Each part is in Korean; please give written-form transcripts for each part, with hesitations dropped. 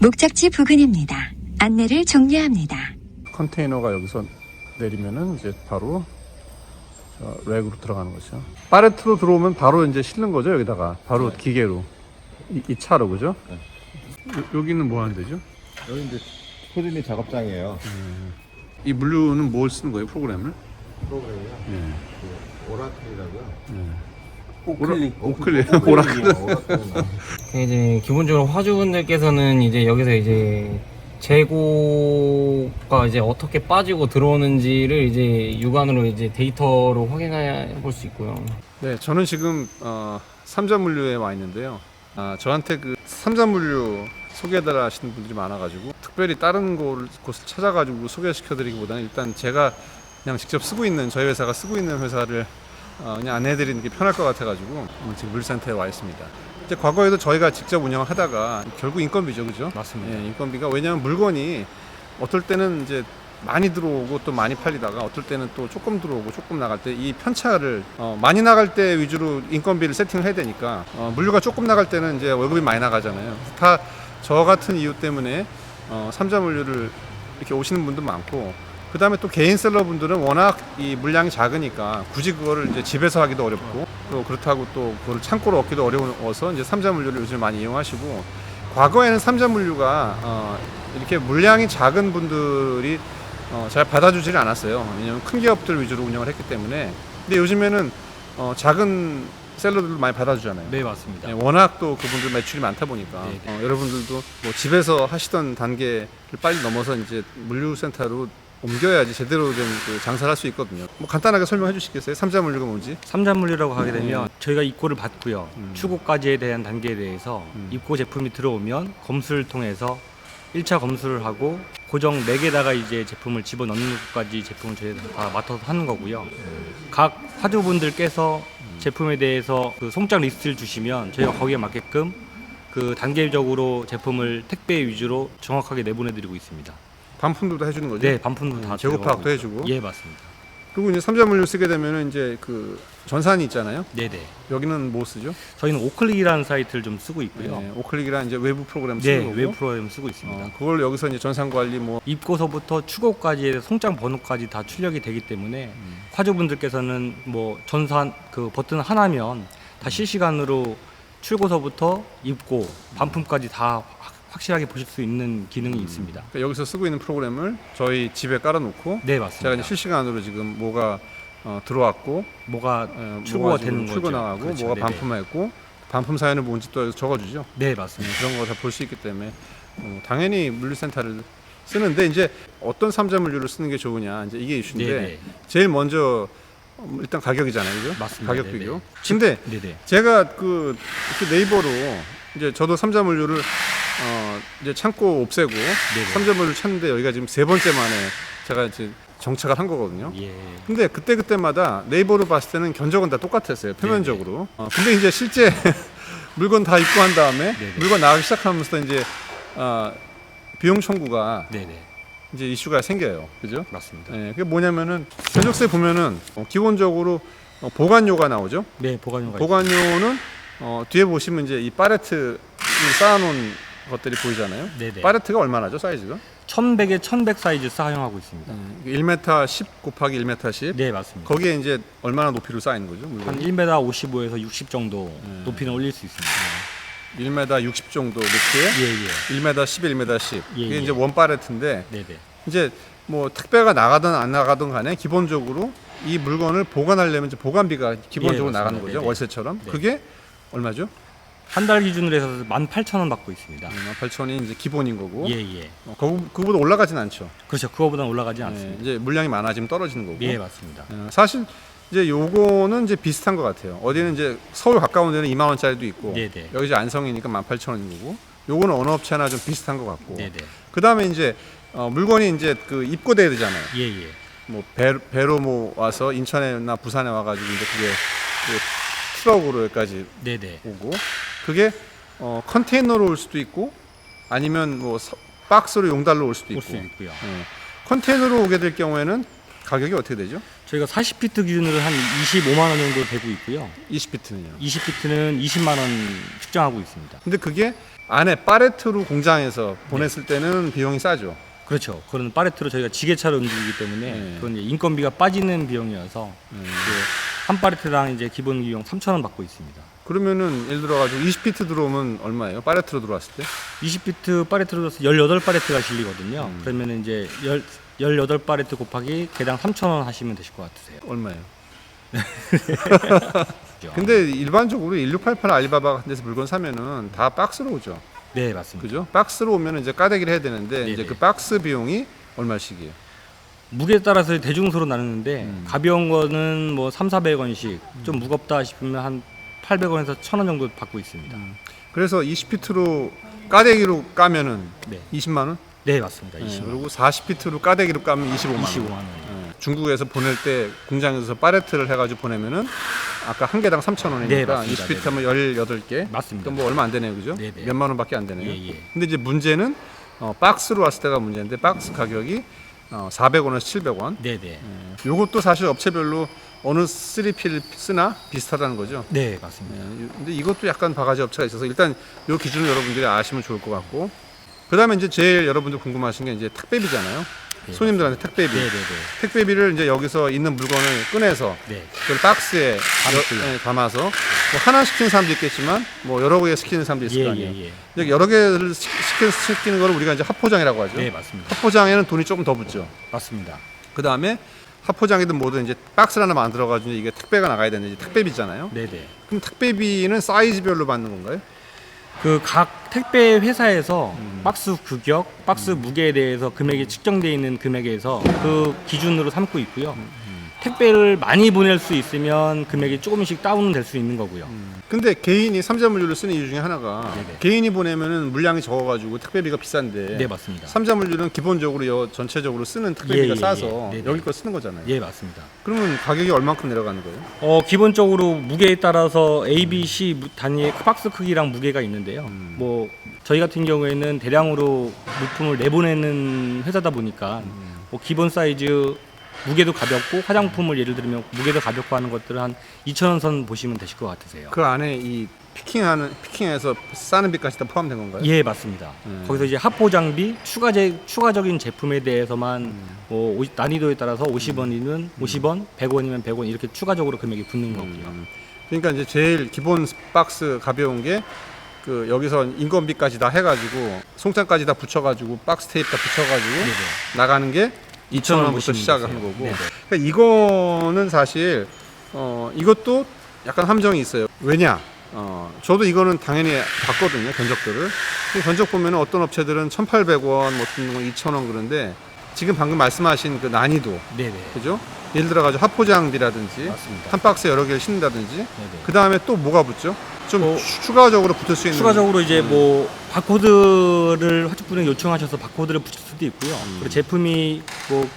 목적지 부근입니다. 안내를 종료합니다. 컨테이너가 여기서 내리면은 이제 바로 렉으로 들어가는 거죠. 파레트로 들어오면 바로 이제 실는 거죠. 여기다가 바로 기계로 이 차로 그죠? 네. 여기는 뭐 하는 데죠? 여기 이제 코디니 작업장이에요. 이 물류는 뭘 쓰는 거예요? 프로그램을? 프로그램이요. 네. 그 오라클이라고요. 오클릭 오라클. 이제 기본적으로 화주분들께서는 이제 여기서 이제 재고가 이제 어떻게 빠지고 들어오는지를 이제 육안으로 이제 데이터로 확인해 볼 수 있고요. 네, 저는 지금 삼자물류에 와 있는데요. 저한테 그 삼자물류 소개해달라 하시는 분들이 많아가지고 특별히 다른 곳을 찾아가지고 소개시켜드리기보다는 일단 제가 그냥 직접 쓰고 있는 저희 회사가 쓰고 있는 회사를 그냥 안내해드리는 게 편할 것 같아가지고 지금 물류센터에 와 있습니다. 이제 과거에도 저희가 직접 운영하다가 결국 인건비죠, 그죠? 맞습니다. 예, 인건비가 왜냐하면 물건이 어떨 때는 이제 많이 들어오고 또 많이 팔리다가 어떨 때는 또 조금 들어오고 조금 나갈 때 이 편차를 많이 나갈 때 위주로 인건비를 세팅을 해야 되니까 물류가 조금 나갈 때는 이제 월급이 많이 나가잖아요. 다 저 같은 이유 때문에 삼자 물류를 이렇게 오시는 분도 많고 그 다음에 또 개인 셀러분들은 워낙 이 물량이 작으니까 굳이 그거를 이제 집에서 하기도 어렵고 또 그렇다고 또 그걸 창고로 얻기도 어려워서 이제 삼자 물류를 요즘 많이 이용하시고 과거에는 삼자 물류가 이렇게 물량이 작은 분들이 잘 받아주지를 않았어요. 왜냐하면 큰 기업들 위주로 운영을 했기 때문에. 근데 요즘에는 작은 셀러들도 많이 받아주잖아요. 네, 맞습니다. 네, 워낙 또 그분들 매출이 많다 보니까 네. 여러분들도 뭐 집에서 하시던 단계를 빨리 넘어서 이제 물류센터로 옮겨야지 제대로 된 그 장사를 할 수 있거든요. 뭐 간단하게 설명해 주시겠어요? 삼자 물류가 뭔지? 삼자물류라고 하게 되면 저희가 입고를 받고요. 출고까지에 대한 단계에 대해서 입고 제품이 들어오면 검수를 통해서 1차 검수를 하고 고정 렉에다가 이제 제품을 집어넣는 것까지 제품을 저희가 다 맡아서 하는 거고요. 각 화주분들께서 제품에 대해서 그 송장 리스트를 주시면 저희가 거기에 맞게끔 그 단계적으로 제품을 택배 위주로 정확하게 내보내드리고 있습니다. 반품도 해주는 거죠? 네, 반품도 다 재고 파악도 들어가고 해주고. 예, 맞습니다. 그리고 이제 삼자 물류 쓰게 되면은 이제 그 전산이 있잖아요. 네네. 여기는 뭐 쓰죠? 저희는 오클릭이라는 사이트를 좀 쓰고 있고요. 네, 오클릭이라는 이제 외부 프로그램 네, 쓰는 거고. 웹 프로그램 쓰고 있습니다. 그걸 여기서 이제 전산 관리 뭐 입고서부터 출고까지의 송장 번호까지 다 출력이 되기 때문에 화주분들께서는 뭐 전산 그 버튼 하나면 다 실시간으로 출고서부터 입고 반품까지 다 확실하게 보실 수 있는 기능이 있습니다. 그러니까 여기서 쓰고 있는 프로그램을 저희 집에 깔아놓고 네, 맞습니다. 제가 이제 실시간으로 지금 뭐가 들어왔고 뭐가 뭐가 출고가 지금 되는 거죠. 출고 나가고 그렇죠. 뭐가 네네. 반품했고 반품 사연을 뭔지 또 여기서 적어주죠. 네, 맞습니다. 그런 거 다 볼 수 있기 때문에 당연히 물류센터를 쓰는데 이제 어떤 삼자 물류를 쓰는 게 좋으냐 이제 이게 이슈인데 네네. 제일 먼저 일단 가격이잖아요, 그죠? 맞습니다. 가격 네네. 비교. 근데 네네. 제가 그 이렇게 네이버로 이제 저도 삼자 물류를 이제 창고 없애고 삼자 물류 찾는데 여기가 지금 세 번째 만에 제가 이제 정착을 한 거거든요. 예. 근데 그때마다 네이버로 봤을 때는 견적은 다 똑같았어요, 표면적으로. 근데 이제 실제 물건 다 입고 한 다음에 네네. 물건 나가기 시작하면서 이제 비용 청구가 네네. 이제 이슈가 생겨요, 그죠? 맞습니다. 예, 그게 뭐냐면은 견적서에 보면은 기본적으로 보관료가 나오죠. 네, 보관료가 보관료는 뒤에 보시면 이제 이 팔레트 쌓아놓은 것들이 보이잖아요. 네네. 팔레트가 얼마나죠, 사이즈가? 1100에 1100 사이즈 사용하고 있습니다. 1m 10 곱하기 1m 10. 네, 맞습니다. 거기에 이제 얼마나 높이로 쌓이는 거죠? 한 물건이? 1m 55에서 60 정도 높이는 올릴 수 있습니다. 1m 60 정도 높이에 예, 예. 1m 10, 1m 10. 예, 이게 예. 이제 원 팔레트인데 네네. 이제 뭐 택배가 나가든 안 나가든 간에 기본적으로 이 물건을 보관하려면 이제 보관비가 기본적으로 예, 맞습니다. 나가는 거죠. 네네. 월세처럼. 네. 그게 얼마죠? 한 달 기준으로 해서 18,000원 받고 있습니다. 8,000원이 이제 기본인 거고. 예, 예. 그거보다 올라가진 않죠. 그렇죠. 그거보다는 올라가지 예, 않습니다. 이제 물량이 많아지면 떨어지는 거고. 예, 맞습니다. 사실 이제 요거는 이제 비슷한 것 같아요. 어디는 이제 서울 가까운 데는 2만 원짜리도 있고, 네네. 여기 이제 안성이니까 18,000원인 거고, 요거는 어느 업체나 좀 비슷한 것 같고. 네네. 그 다음에 이제 물건이 이제 그 입고돼야 되잖아요. 예, 예. 뭐 배로 뭐 와서 인천에나 부산에 와가지고 이제 그게 그 트럭으로 여기까지 네네. 오고, 그게 컨테이너로 올 수도 있고, 아니면 뭐 박스로 용달로 올 수도 올 있고. 수 있고요. 컨테이너로 오게 될 경우에는 가격이 어떻게 되죠? 저희가 40피트 기준으로 한 25만 원 정도 되고 있고요. 20피트는요. 20피트는 20만 원 측정하고 있습니다. 근데 그게 안에 파레트로 공장에서 보냈을 때는 비용이 싸죠. 그렇죠. 그런 파레트로 저희가 지게차로 움직이기 때문에 네. 그건 이제 인건비가 빠지는 비용이어서 한 파레트당 이제 기본 비용 3,000원 받고 있습니다. 그러면은 예를 들어 가지고 20피트 들어오면 얼마예요? 파레트로 들어왔을 때? 20피트 파레트로 들어서 18파레트가 실리거든요. 그러면 이제 18파레트 곱하기 개당 3,000원 하시면 되실 것 같으세요. 얼마예요? 근데 일반적으로 1688 알리바바 같은 데서 물건 사면은 다 박스로 오죠. 네, 맞습니다. 그죠? 박스로 오면은 이제 까대기를 해야 되는데 이제 네네. 그 박스 비용이 얼마씩이에요? 무게에 따라서 대중소로 나누는데 가벼운 거는 뭐 3,400원씩 좀 무겁다 싶으면 한 800원에서 1,000원 정도 받고 있습니다. 그래서 20피트로 까대기로 까면은 네. 20만 원? 네, 맞습니다. 네, 20만 원. 그리고 40피트로 까대기로 까면 25만 원. 25만 원. 네, 중국에서 보낼 때 공장에서 파레트를 해가지고 보내면은 아까 한 개당 3,000원이니까 네, 맞습니다. 20피트 하면 18개. 맞습니다. 그럼 뭐 얼마 안 되네요, 그죠? 네네. 몇만 원밖에 안 되네요. 예, 예. 근데 이제 문제는 박스로 왔을 때가 문제인데 박스 가격이 400원에서 700원. 네, 네. 요것도 사실 업체별로 어느 3P를 쓰나 비슷하다는 거죠. 네, 맞습니다. 근데 이것도 약간 바가지 업체가 있어서 일단 요 기준을 여러분들이 아시면 좋을 것 같고, 그다음에 이제 제일 여러분들 궁금하신 게 이제 택배비잖아요. 네, 손님들한테 택배비. 네, 네, 네. 택배비를 이제 여기서 있는 물건을 꺼내서 네. 그걸 박스에 담고요. 담아서 뭐 하나 시키는 사람도 있겠지만 뭐 여러 개 시키는 사람도 있을 예, 거 아니에요. 예, 예. 이제 여러 개를 시키는 거를 우리가 이제 합포장이라고 하죠. 네, 맞습니다. 합포장에는 돈이 조금 더 붙죠. 맞습니다. 그 다음에 합포장이든 뭐든 이제 박스를 하나 만들어가지고 이게 택배가 나가야 되는데 택배비잖아요. 네, 네. 그럼 택배비는 사이즈별로 받는 건가요? 그 각 택배 회사에서 박스 규격, 박스 무게에 대해서 금액이 측정되어 있는 금액에서 그 기준으로 삼고 있고요. 택배를 많이 보낼 수 있으면 금액이 조금씩 다운될 수 있는 거고요. 근데 개인이 삼자 물류를 쓰는 이유 중에 하나가 네네. 개인이 보내면은 물량이 적어가지고 택배비가 비싼데 네, 맞습니다. 삼자 물류는 기본적으로 전체적으로 쓰는 택배비가 예, 예, 싸서 예. 네네. 여기 거 쓰는 거잖아요. 예, 맞습니다. 그러면 가격이 얼만큼 내려가는 거예요? 기본적으로 무게에 따라서 A, B, C 단위의 박스 크기랑 무게가 있는데요. 뭐 저희 같은 경우에는 대량으로 물품을 내보내는 회사다 보니까 뭐 기본 사이즈 무게도 가볍고 화장품을 예를 들면 무게도 가볍고 하는 것들은 한 2,000원 선 보시면 되실 것 같으세요. 그 안에 이 피킹해서 싸는 비까지 다 포함된 건가요? 예, 맞습니다. 거기서 이제 합포 장비 추가적인 제품에 대해서만 뭐 난이도에 따라서 50원이면 50원, 100원이면 100원 이렇게 추가적으로 금액이 붙는 거고요. 그러니까 이제 제일 기본 박스 가벼운 게 그 여기서 인건비까지 다 해가지고 송장까지 다 붙여가지고 박스 테이프 다 붙여가지고 네네. 나가는 게 2,000원부터 보시면 시작하는 되세요. 거고. 네네. 그러니까 이거는 사실 이것도 약간 함정이 있어요. 왜냐? 저도 이거는 당연히 봤거든요, 견적들을. 근데 견적 보면 어떤 업체들은 1,800원, 뭐 어떤 건 2,000원 그런데 지금 방금 말씀하신 그 난이도, 네네. 그죠? 예를 들어가지고 합포장비라든지 맞습니다. 한 박스에 여러 개를 싣는다든지 네네. 그 다음에 또 뭐가 붙죠? 좀 추가적으로 붙을 수 있는 추가적으로 이제 뭐 바코드를 화촉분에 요청하셔서 바코드를 붙일 수도 있고요. 그리고 제품이 뭐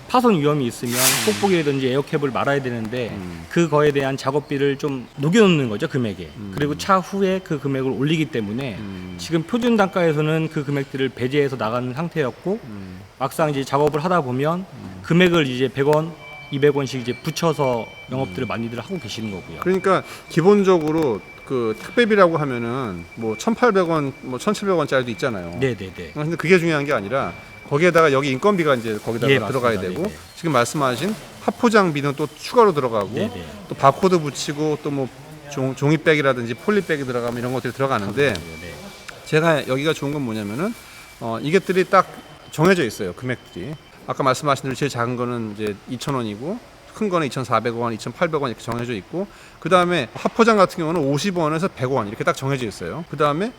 파손 위험이 있으면 뽁뽁이라든지 에어캡을 말아야 되는데 그거에 대한 작업비를 좀 녹여놓는 거죠, 금액에. 그리고 차후에 그 금액을 올리기 때문에 지금 표준 단가에서는 그 금액들을 배제해서 나가는 상태였고 막상 이제 작업을 하다 보면 금액을 이제 100원, 200원씩 이제 붙여서 영업들을 많이들 하고 계시는 거고요. 그러니까 기본적으로 그 택배비라고 하면은 뭐 1,800원, 뭐 1,700원짜리도 있잖아요. 네네네. 근데 그게 중요한 게 아니라 거기에다가 여기 인건비가 이제 거기다가 예, 들어가야 맞습니다. 되고 네네. 지금 말씀하신 합포장비는 또 추가로 들어가고 네네. 또 바코드 붙이고 또 뭐 종이백이라든지 폴리백이 들어가면 이런 것들이 들어가는데 네. 제가 여기가 좋은 건 뭐냐면은 이것들이 딱 정해져 있어요, 금액들이. 아까 말씀하신 대로 제일 작은 거는 이제 2,000원이고 큰 거는 2,400원, 2,800원 이렇게 정해져 있고 그 다음에 합포장 같은 경우는 50원에서 100원 이렇게 딱 정해져 있어요. 그 다음에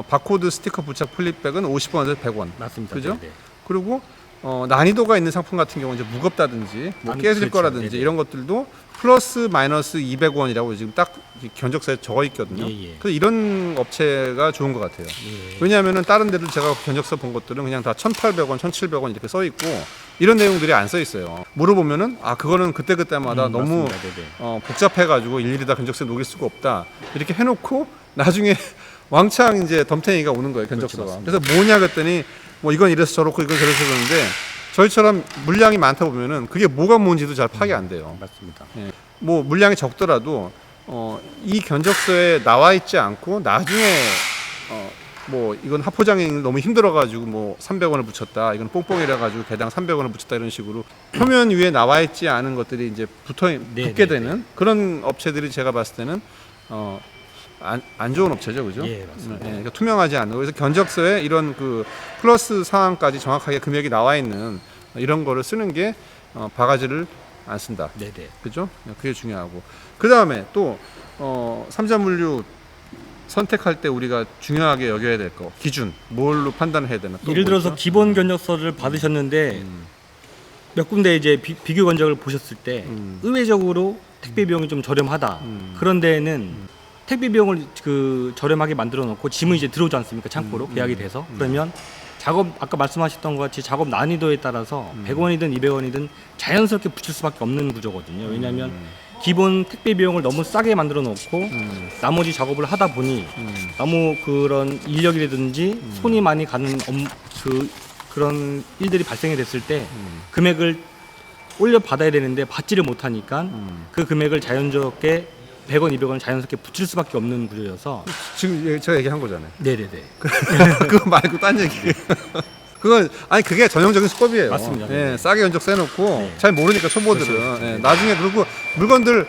바코드 스티커 부착 폴리백은 50원에서 100원. 맞습니다. 그죠? 네네. 그리고 난이도가 있는 상품 같은 경우는 이제 무겁다든지 뭐 깨질 그렇죠. 거라든지 네네. 이런 것들도 플러스 마이너스 200원이라고 지금 딱 견적서에 적어 있거든요. 예, 예. 그래서 이런 업체가 좋은 것 같아요. 예. 왜냐하면은 다른 데도 제가 견적서 본 것들은 그냥 다 1,800원, 1,700원 이렇게 써 있고 이런 내용들이 안 써 있어요. 물어보면은 그거는 그때그때마다 너무 맞습니다. 네네. 복잡해가지고 일일이 다 견적서에 녹일 수가 없다 이렇게 해놓고 나중에 왕창 이제 덤탱이가 오는 거예요, 견적서가. 그렇죠, 그래서 뭐냐 그랬더니 뭐 이건 이래서 저렇고 이건 저래서 그러는데 저희처럼 물량이 많다 보면은 그게 뭐가 뭔지도 잘 파악이 안 돼요. 맞습니다. 뭐 물량이 적더라도 이 견적서에 나와 있지 않고 나중에 뭐 이건 하포장이 너무 힘들어가지고 뭐 300원을 붙였다, 이건 뽕뽕이라 가지고 개당 300원을 붙였다, 이런 식으로 표면 위에 나와 있지 않은 것들이 이제 붙게 되는 그런 업체들이 제가 봤을 때는 안 좋은 업체죠, 그죠? 예, 맞습니다. 그러니까 투명하지 않은 거. 그래서 견적서에 이런 그 플러스 사항까지 정확하게 금액이 나와 있는 이런 거를 쓰는 게 바가지를 안 쓴다. 네네. 그죠? 그게 중요하고. 그 다음에 또 삼자 물류 선택할 때 우리가 중요하게 여겨야 될 거, 기준, 뭘로 판단을 해야 되나? 또 예를 뭐 들어서 있죠? 기본 견적서를 받으셨는데 몇 군데 이제 비교 견적을 보셨을 때 의외적으로 택배 비용이 좀 저렴하다. 그런 데에는 택배 비용을 그 저렴하게 만들어 놓고 짐은 이제 들어오지 않습니까? 창고로 계약이 돼서. 그러면 작업, 아까 말씀하셨던 것 같이 작업 난이도에 따라서 100원이든 200원이든 자연스럽게 붙일 수밖에 없는 구조거든요. 왜냐하면 기본 택배 비용을 너무 싸게 만들어 놓고 나머지 작업을 하다 보니 너무 그런 인력이라든지 손이 많이 가는 그런 일들이 발생이 됐을 때 금액을 올려 받아야 되는데 받지를 못하니까 그 금액을 자연스럽게 100원, 200원 자연스럽게 붙일 수밖에 없는 구조여서. 지금 제가 얘기한 거잖아요. 네네네. 그거 말고 딴 얘기. 그건 아니 그게 전형적인 수법이에요. 맞습니다. 예, 네. 싸게 견적 써놓고 네. 잘 모르니까 초보들은 그렇죠. 예, 나중에 그리고 물건들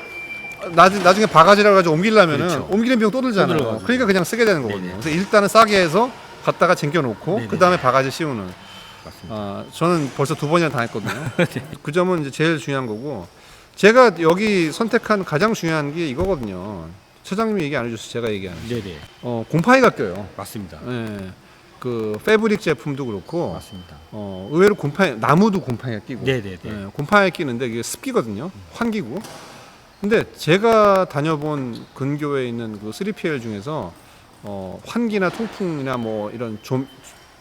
나중에 바가지라 가지고 옮기려면은 그렇죠. 옮기는 비용 또 들잖아요. 들어가죠. 그러니까 그냥 쓰게 되는 거거든요. 네네. 그래서 일단은 싸게 해서 갖다가 쟁겨놓고 네네. 그 다음에 바가지 씌우는. 맞습니다. 저는 벌써 2번이나 당했거든요. 그 점은 이제 제일 중요한 거고, 제가 여기 선택한 가장 중요한 게 이거거든요. 처장님이 얘기 안 해줬어요. 제가 얘기하는. 네네. 곰팡이가 껴요. 맞습니다. 예. 그 패브릭 제품도 그렇고 맞습니다. 의외로 나무도 곰팡이가 끼고 네네네. 곰팡이가 끼는데 이게 습기거든요. 환기고. 근데 제가 다녀본 근교에 있는 그 3PL 중에서 환기나 통풍이나 뭐 이런 좀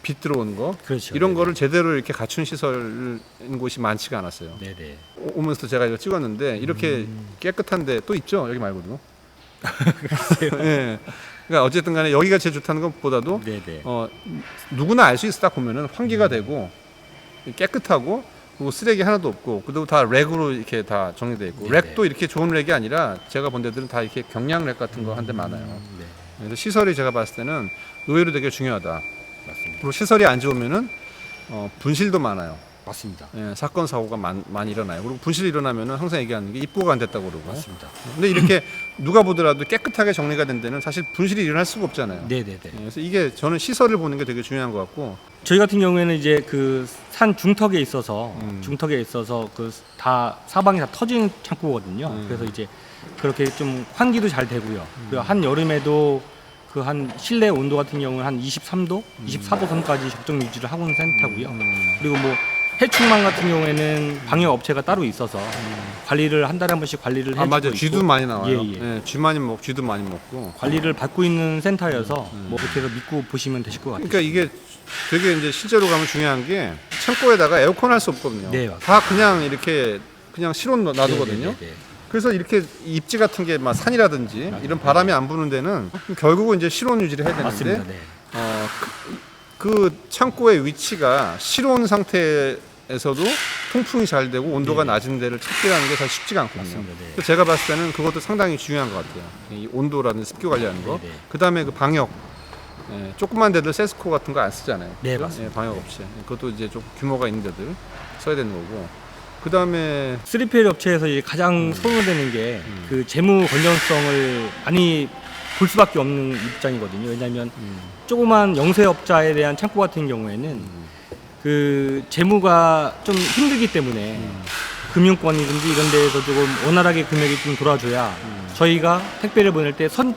빛 들어오는 거 그렇죠. 이런 네네. 거를 제대로 이렇게 갖춘 시설인 곳이 많지가 않았어요. 네네. 오면서 제가 이거 찍었는데 이렇게 깨끗한데 또 있죠, 여기 말고도. 예. 그러니까 어쨌든 간에 여기가 제일 좋다는 것보다도 네네. 누구나 알 수 있어. 딱 보면은 환기가 되고 깨끗하고 그리고 쓰레기 하나도 없고 그리고 다 렉으로 이렇게 다 정리되어 있고 네네. 렉도 이렇게 좋은 렉이 아니라 제가 본 데들은 다 이렇게 경량 렉 같은 거 한 대 많아요. 네. 그래서 시설이 제가 봤을 때는 의외로 되게 중요하다. 맞습니다. 그리고 시설이 안 좋으면은 분실도 많아요. 맞습니다. 예, 사건 사고가 많이 일어나요. 그리고 분실이 일어나면은 항상 얘기하는 게 입고가 안 됐다고 그러고. 맞습니다. 근데 이렇게 누가 보더라도 깨끗하게 정리가 된 데는 사실 분실이 일어날 수가 없잖아요. 네네네. 예, 그래서 이게 저는 시설을 보는 게 되게 중요한 것 같고. 저희 같은 경우에는 이제 그 산 중턱에 있어서 그 다 사방이 다 터진 창고거든요. 그래서 이제 그렇게 좀 환기도 잘 되고요. 그리고 한 여름에도 그 한 실내 온도 같은 경우는 한 23도, 24도 선까지 적정 유지를 하고 있는 센터고요. 그리고 뭐 해충망 같은 경우에는 방역 업체가 따로 있어서 관리를 한 달에 한 번씩 관리를 해주고 맞아요. 있고 쥐도 많이 나와요. 예, 예. 쥐도 많이 먹고. 관리를 받고 있는 센터여서 뭐 그렇게 해서 믿고 보시면 되실 것 같아요. 그러니까 이게 되게 이제 실제로 가면 중요한 게 창고에다가 에어컨 할 수 없거든요. 네, 맞습니다. 다 그냥 이렇게 그냥 실온 놔두거든요. 네네네. 그래서 이렇게 입지 같은 게 막 산이라든지 이런 바람이 안 부는 데는 결국은 이제 실온 유지를 해야 되는데 맞습니다. 네. 그 창고의 위치가 실온 상태에서도 통풍이 잘 되고 온도가 네네. 낮은 데를 찾기라는 게 사실 쉽지가 않거든요. 맞습니다. 네. 그래서 제가 봤을 때는 그것도 상당히 중요한 것 같아요. 이 온도라든지 습기 관리하는 거. 네네. 그 다음에 그 방역. 조그만 데들 세스코 같은 거 안 쓰잖아요. 네, 그죠? 맞습니다. 방역 업체. 그것도 이제 좀 규모가 있는 데들 써야 되는 거고. 그 다음에 3PL 업체에서 이제 가장 소문되는 게 그 재무 건전성을 많이 볼 수밖에 없는 입장이거든요. 왜냐하면 조그만 영세업자에 대한 창고 같은 경우에는 그 재무가 좀 힘들기 때문에 금융권이든지 이런 데에서 조금 원활하게 금액이 좀 돌아줘야 저희가 택배를 보낼 때 선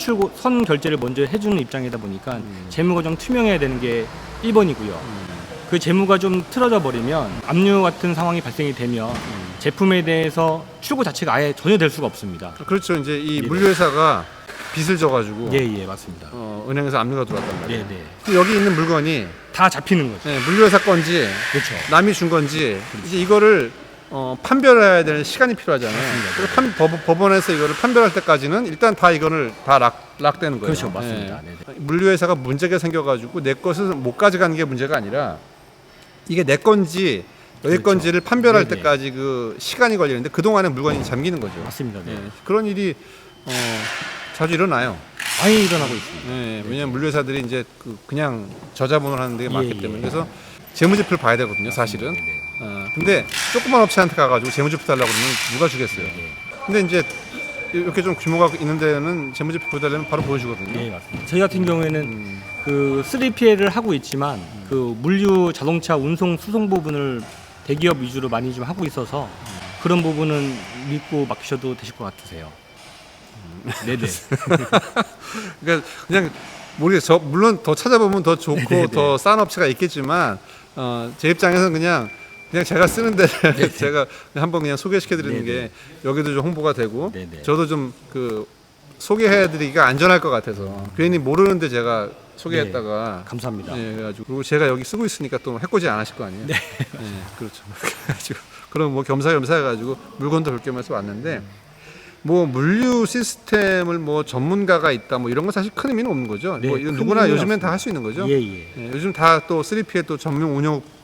결제를 먼저 해주는 입장이다 보니까 재무가 좀 투명해야 되는 게 1번이고요. 그 재무가 좀 틀어져 버리면 압류 같은 상황이 발생이 되면 제품에 대해서 출고 자체가 아예 전혀 될 수가 없습니다. 그렇죠. 이제 이 네네. 물류회사가 빚을 져가지고 예, 맞습니다. 은행에서 압류가 들어왔단 말이에요. 네. 그 여기 있는 물건이 다 잡히는 거죠. 물류회사 건지 그렇죠. 남이 준 건지 이제 이거를 판별해야 되는 시간이 필요하잖아요. 맞습니다. 그래서 법원에서 이거를 판별할 때까지는 일단 다 이거를 다 락되는 거예요. 그렇죠. 맞습니다. 네. 물류회사가 문제가 생겨가지고 내 것을 못 가져가는 게 문제가 아니라 이게 내 건지 여기 그렇죠. 건지를 판별할 네네. 때까지 그 시간이 걸리는데 그 동안에 물건이 잠기는 거죠. 맞습니다. 네. 예, 그런 일이 자주 일어나요. 많이 일어나고 있습니다. 예, 왜냐하면 물류회사들이 이제 그냥 저자본을 하는 데가 많기 예, 때문에 예. 그래서 재무제표를 봐야 되거든요, 사실은. 네네. 근데 조그만 업체한테 가가지고 재무제표 달라고 그러면 누가 주겠어요. 네. 근데 이제 이렇게 좀 규모가 있는 데는 재무제표 보여달라면 바로 보여주거든요. 네, 맞습니다. 저희 같은 경우에는 그 3PL을 하고 있지만 그 물류 자동차 운송 수송 부분을 대기업 위주로 많이 좀 하고 있어서 그런 부분은 믿고 맡기셔도 되실 것 같으세요. 네네. 그러니까 그냥 모르겠어요. 물론 더 찾아보면 더 좋고 네네네. 더 싼 업체가 있겠지만 제 입장에서는 그냥 제가 쓰는 데를 제가 한번 그냥 소개시켜드리는 네네. 게 여기도 좀 홍보가 되고 네네. 저도 좀 그 소개해드리기가 안전할 것 같아서 괜히 모르는데 제가 소개했다가 감사합니다. 예, 그래가지고 그리고 제가 여기 쓰고 있으니까 또 해코지 안 하실 거 아니에요. 네, 그렇죠. 그래가지고 그럼 뭐 겸사겸사 해가지고 물건도 볼 겸해서 왔는데 뭐 물류 시스템을 뭐 전문가가 있다 뭐 이런 건 사실 큰 의미는 없는 거죠. 네, 뭐 이건 큰 누구나 의미는 요즘엔 다 없습니다. 할 수 있는 거죠. 예예. 예, 요즘 다 또 3P에 또 전문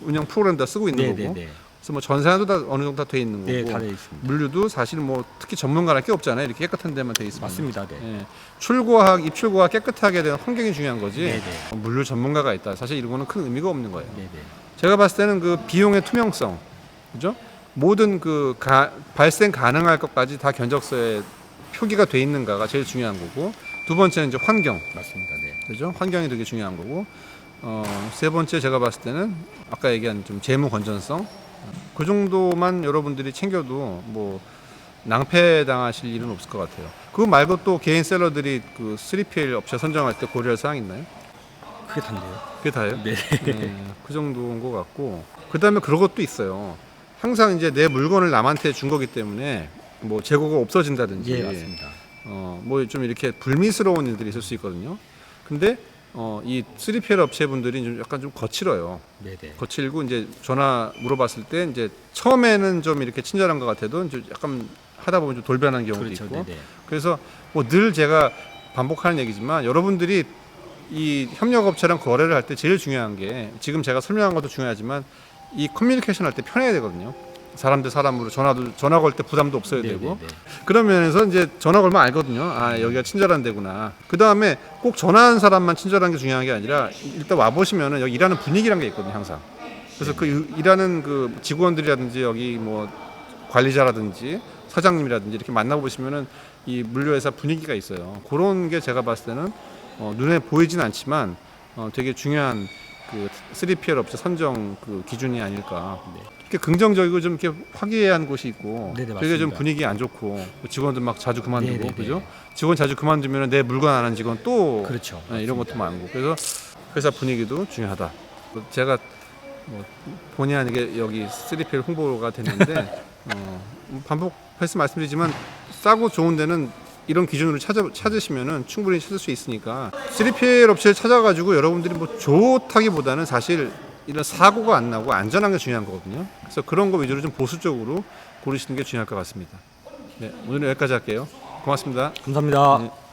운영 프로그램 다 쓰고 있는 거고. 네네네. 그래서 뭐 전산도 다 어느 정도 다 돼 있는 거고. 네, 다 돼 있습니다. 물류도 사실 뭐 특히 전문가랄 게 없잖아요. 이렇게 깨끗한 데만 돼 있으면. 맞습니다. 네. 예, 출고하고 입출고가 깨끗하게 되는 환경이 중요한 거지. 네네. 물류 전문가가 있다. 사실 이런 거는 큰 의미가 없는 거예요. 네네. 제가 봤을 때는 그 비용의 투명성, 그죠? 모든 그 발생 가능할 것까지 다 견적서에 표기가 돼 있는가가 제일 중요한 거고, 두 번째는 이제 환경, 맞습니다. 네. 그죠? 환경이 되게 중요한 거고, 세 번째 제가 봤을 때는 아까 얘기한 좀 재무 건전성, 그 정도만 여러분들이 챙겨도 뭐 낭패 당하실 일은 없을 것 같아요. 그거 말고 또 개인 셀러들이 그 3PL 업체 선정할 때 고려할 사항 있나요? 그게 단데요. 그게 다예요? 네. 그 정도인 것 같고, 그 다음에 그런 것도 있어요. 항상 이제 내 물건을 남한테 준 거기 때문에 뭐 재고가 없어진다든지, 예, 맞습니다. 뭐 좀 이렇게 불미스러운 일들이 있을 수 있거든요. 근데 이 3PL 업체분들이 좀 약간 좀 거칠어요. 네네. 거칠고 이제 전화 물어봤을 때 이제 처음에는 좀 이렇게 친절한 것 같아도 이제 약간 하다 보면 좀 돌변하는 경우도 그렇죠. 있고. 네네. 그래서 뭐 늘 제가 반복하는 얘기지만 여러분들이 이 협력업체랑 거래를 할 때 제일 중요한 게 지금 제가 설명한 것도 중요하지만 이 커뮤니케이션 할 때 편해야 되거든요. 사람 대 사람으로 전화 걸 때 부담도 없어야 되고 네네네. 그런 면에서 이제 전화 걸면 알거든요. 아 여기가 친절한 데구나. 그 다음에 꼭 전화한 사람만 친절한 게 중요한 게 아니라 일단 와 보시면은 여기 일하는 분위기란 게 있거든요, 항상. 그래서 그 일하는 그 직원들이라든지 여기 뭐 관리자라든지 사장님이라든지 이렇게 만나 보시면은 이 물류회사 분위기가 있어요. 그런 게 제가 봤을 때는 눈에 보이진 않지만 되게 중요한 그 3PL 업체 선정 그 기준이 아닐까. 이렇게 긍정적이고 좀 이렇게 화기애애한 곳이 있고 네네, 되게 좀 맞습니다. 분위기 안 좋고 직원들 막 자주 그만두고 네네네. 그죠? 직원 자주 그만두면 내 물건 안 한 직원 또 그렇죠. 이런 것도 많고 그래서 회사 분위기도 중요하다. 제가 뭐 본의 아니게 여기 3PL 홍보가 됐는데 반복해서 말씀드리지만 싸고 좋은 데는 이런 기준으로 찾으시면은 충분히 찾을 수 있으니까 3PL 업체를 찾아가지고 여러분들이 뭐 좋다기보다는 사실 이런 사고가 안 나고 안전한 게 중요한 거거든요. 그래서 그런 거 위주로 좀 보수적으로 고르시는 게 중요할 것 같습니다. 네, 오늘은 여기까지 할게요. 고맙습니다. 감사합니다. 네.